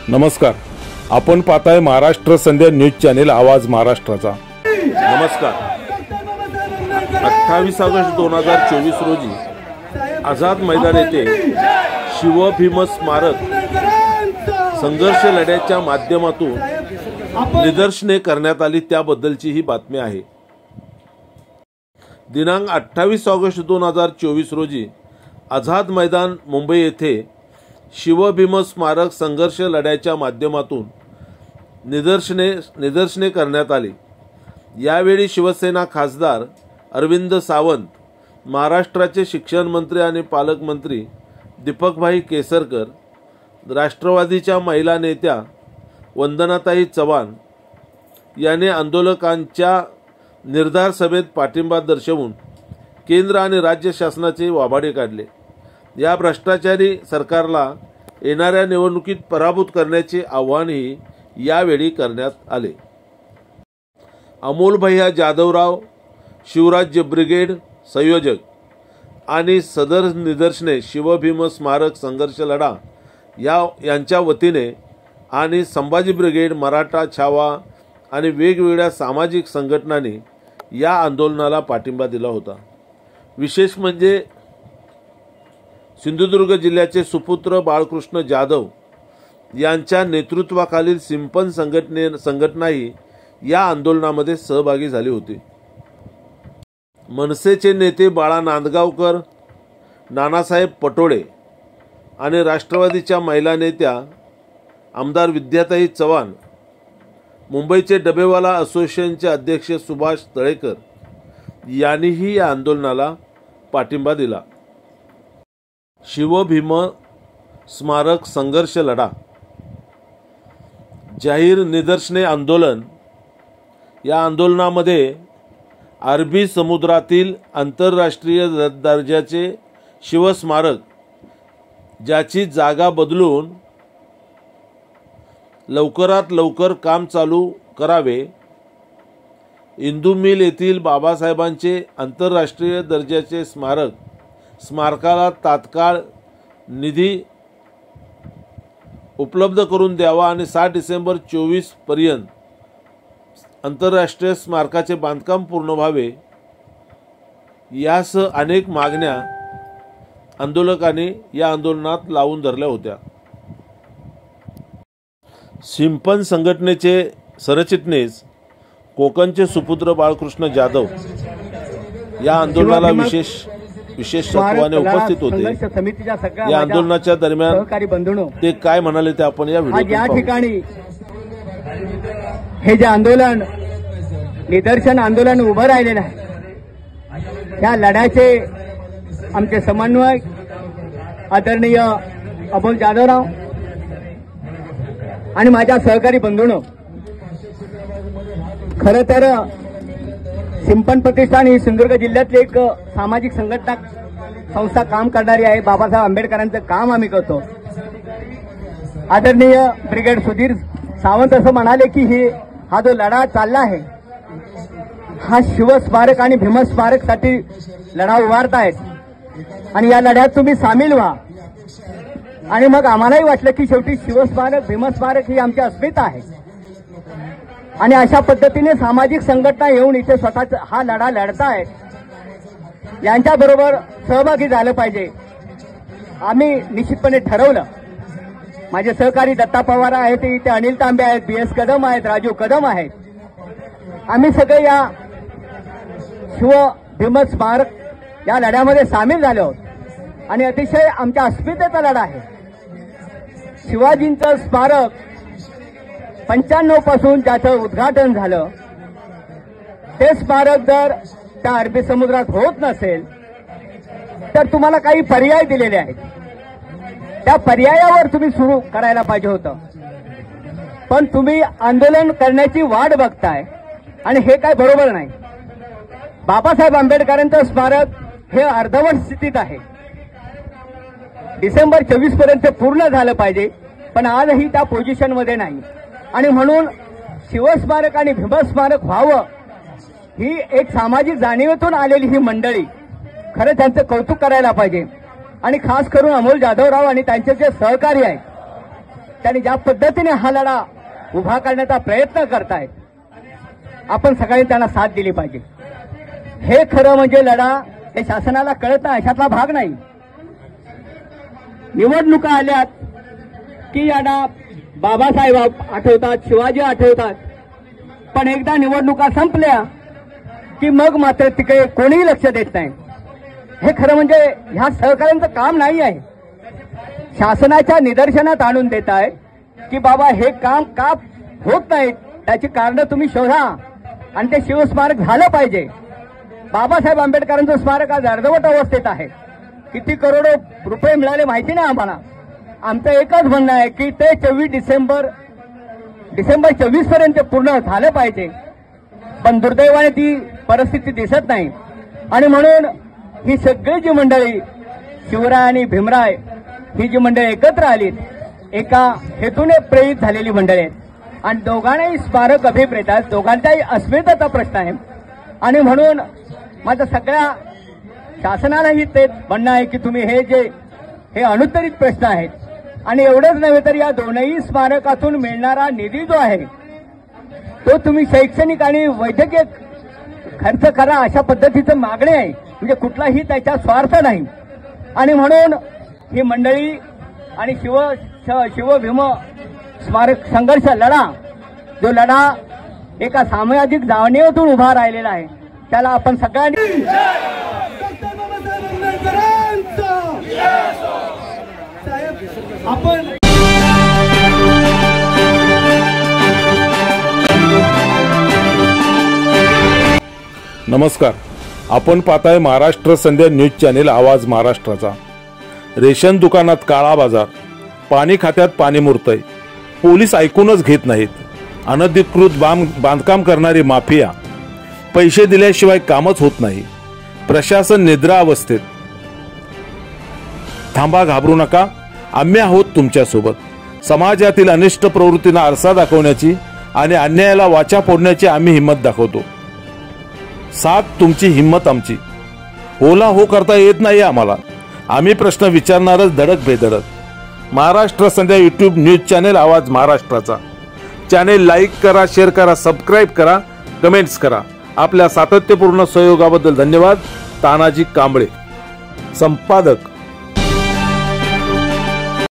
नमस्कार, आपण पाहताय महाराष्ट्र संध्या न्यूज चॅनेल आवाज महाराष्ट्राचा। नमस्कार। 28 ऑगस्ट 2024 रोजी आझाद मैदान येथे शिवभीम स्मारक संघर्ष लढ्याच्या माध्यमातून निदर्शने करण्यात आली, त्याबद्दलची ही बातमी आहे। दिनांक 28 ऑगस्ट 2024 रोजी आझाद मैदान मुंबई येथे शिवभीम स्मारक संघर्ष लढ्याच्या माध्यमातून निदर्शने करण्यात आली। यावेळी शिवसेना खासदार अरविंद सावंत, महाराष्ट्राचे शिक्षण मंत्री आणि पालकमंत्री दीपकभाई केसरकर, राष्ट्रवादीच्या महिला नेत्या वंदनाताई चव्हाण यांनी आंदोलकांच्या निर्धार सभेत पाठिंबा दर्शवून केंद्र आणि राज्य शासनाचे वाभाडे काढले। या भ्रष्टाचारी सरकारला येणाऱ्या निवडणुकीत पराभूत करण्याचे आवाहनही यावेळी करण्यात आले। अमोल भैया जाधवराव, शिवराज्य ब्रिगेड संयोजक आणि सदर निदर्शने शिवभीम स्मारक संघर्ष लढा यांच्या वतीने आणि संभाजी ब्रिगेड, मराठा छावा आणि वेगवेगळ्या सामाजिक संघटनांनी या आंदोलनाला पाठिंबा दिला होता। विशेष म्हणजे सिंधुदुर्ग जिल्ह्याचे सुपुत्र बाळकृष्ण जाधव यांच्या नेतृत्वाखालील सिंपन संघटनाही या आंदोलनामध्ये सहभागी झाली होती। मनसेचे नेते बाळा नांदगावकर, नानासाहेब पटोळे आणि राष्ट्रवादीच्या महिला नेत्या आमदार विद्याताई चव्हाण, मुंबईचे डबेवाला असोसिएशनचे अध्यक्ष सुभाष तळेकर यांनीही या आंदोलनाला पाठिंबा दिला। शिवभीम स्मारक संघर्ष लढा जाहीर निदर्शने आंदोलन। या आंदोलनामध्ये अरबी समुद्रातील आंतरराष्ट्रीय दर्जाचे शिवस्मारक ज्याची जागा बदलून लवकरात लवकर काम चालू करावे, इंदू मिल येथील बाबासाहेबांचे आंतरराष्ट्रीय दर्जाचे स्मारकाला तात्काळ निधी उपलब्ध करून द्यावा आणि 7 डिसेंबर 24 पर्यंत आंतरराष्ट्रीय स्मारकाचे बांधकाम पूर्ण व्हावे, यासह अनेक मागण्या आंदोलकांनी या आंदोलनात लावून धरल्या होत्या। सिंपन संघटनेचे सरचिटणीस कोकणचे सुपुत्र बाळकृष्ण जाधव या आंदोलनाला विशेष तत्वाने उपस्थित होते। या आंदोलनाच्या दरम्यान ते काय म्हणाले ते आपण या व्हिडिओत या ठिकाणी हे जे आंदोलन निदर्शन आंदोलन उभं राहिलेलं आहे, या लढ्याचे आमचे समन्वयक आदरणीय अमोल जाधवराव आणि माझ्या सहकारी बंधूंनो, खरं तर सिंपन प्रतिष्ठान ही सिंधुदुर्ग जिल्ह्यातली एक सामाजिक संस्था काम करणारी आहे। बाबासाहेब आंबेडकरांचं काम आम्ही करतो। आदरणीय ब्रिगेड सुधीर सावंत असं म्हणाले की हा जो लढा चालला आहे हा शिवस्मारक आणि भीमस्मारक साठी लढा उभारतायत आणि या लढ्यात तुम्ही सामील व्हा। आणि मग आम्हालाही वाटलं की शेवटी शिवस्मारक भीमस्मारक ही आमची अस्मिता आहे आणि अशा पद्धतीने सामाजिक संघटना येऊन इथे स्वतःचा हा लढा लढतायत, यांच्याबरोबर सहभागी झालं पाहिजे। आम्ही निश्चितपणे ठरवलं, माझे सहकारी दत्ता पवार आहेत, इथे अनिल तांबे आहेत, BS कदम आहेत, राजू कदम आहेत, आम्ही सगळे या शिवभीम स्मारक या लढ्यामध्ये सामील झालो आहोत आणि अतिशय आमच्या अस्मितेचा लढा आहे। शिवाजींचं स्मारक 95 पासून ज्याचं उद्घाटन झालं, ते स्मारक जर त्या अरबी समुद्रात होत नसेल तर तुम्हाला काही पर्याय दिलेले आहेत, त्या पर्यायावर तुम्ही सुरू करायला पाहिजे होतं, पण तुम्ही आंदोलन करण्याची वाट बघताय आणि हे काय बरोबर नाही। बाबासाहेब आंबेडकरांचं स्मारक हे अर्धवट स्थितीत आहे, डिसेंबर 24 पर्यंत पूर्ण झालं पाहिजे, पण आजही त्या पोझिशनमध्ये नाही आणि म्हणून शिवस्मारक आणि भीमस्मारक व्हावं ही एक सामाजिक जाणीवेतून आलेली ही मंडळी खरं त्यांचं कौतुक करायला पाहिजे। आणि खास करून अमोल जाधवराव आणि त्यांचे जे सहकारी आहेत त्यांनी ज्या पद्धतीने हा लढा उभा करण्याचा प्रयत्न करतायत, आपण सगळ्यांनी त्यांना साथ दिली पाहिजे. हे खरं म्हणजे लढा हे शासनाला कळत नाही अशातला भाग नाही. निवडणुका आल्यात की यांना बाबासाहेब आठवतात, शिवाजी आठवतात, पण एकदा निवडणुका संपल्या की मग मात्र तिकडे कोणीही लक्ष देत नाही. हे खरं म्हणजे ह्या सहकार्यांचं काम नाही आहे. शासनाच्या निदर्शनात आणून देत आहे की बाबा हे काम का होत नाही, त्याची कारणं तुम्ही शोधा आणि ते शिवस्मारक झालं पाहिजे. बाबासाहेब आंबेडकरांचं स्मारक आज अर्धवट अवस्थेत आहे. किती करोडो रुपये मिळाले माहिती नाही आम्हाला. आमचं एकच म्हणणं आहे की ते 24 डिसेंबर 24 पर्यंत पूर्ण झालं पाहिजे, पण दुर्दैवाने ती परिस्थिती दिसत नाही. आणि म्हणून ही सगळी जी मंडळी, शिवराय आणि भीमराय, ही जी मंडळी एकत्र आलीत, एका हेतूने प्रेरित झालेली मंडळी आहेत आणि दोघांनाही स्मारक अभिप्रेत आहेत. दोघांचाही अस्मितेचा प्रश्न आहे. आणि म्हणून माझं सगळ्या शासनालाही तेच म्हणणं आहे की तुम्ही हे अनुत्तरित प्रश्न आहेत आणि एवढंच नव्हे तर या दोनही स्मारकातून मिळणारा निधी जो आहे तो तुम्ही शैक्षणिक आणि वैद्यकीय खर्च करा अशा पद्धतीचं मागणी आहे. म्हणजे कुठलाही त्याचा स्वार्थ नाही. आणि म्हणून ही मंडळी आणि शिवभीम स्मारक संघर्ष लढा, जो लढा एका सामाजिक जाणीवेतून उभा राहिलेला आहे, त्याला आपण सगळ्यांनी आपण नमस्कार. आपण पाहताय महाराष्ट्र संध्या न्यूज चॅनेल आवाज महाराष्ट्राचा. रेशन दुकानात काळा बाजार, पाणी खात्यात पाणी मुरतंय, पोलीस ऐकूनच घेत नाहीत, अनधिकृत बांधकाम करणारी माफिया, पैसे दिल्याशिवाय कामच होत नाही, प्रशासन निद्रा अवस्थेत. थांबा, घाबरू नका, आम्ही आहोत तुमच्यासोबत. समाजातील अनिष्ट प्रवृत्तींना आरसा दाखवण्याची आणि अन्यायाला वाचा फोडण्याची आम्ही हिंमत दाखवतो. साथ तुमची, हिंमत आमची. होला हो करता येत नाही आम्हाला. आम्ही प्रश्न विचारणारच धडक बेधडक. महाराष्ट्र संध्या यूट्यूब न्यूज चॅनेल आवाज महाराष्ट्राचा. चॅनेल लाईक करा, शेअर करा, सबस्क्राईब करा, कमेंट्स करा. आपल्या सातत्यपूर्ण सहयोगाबद्दल धन्यवाद. तानाजी कांबळे, संपादक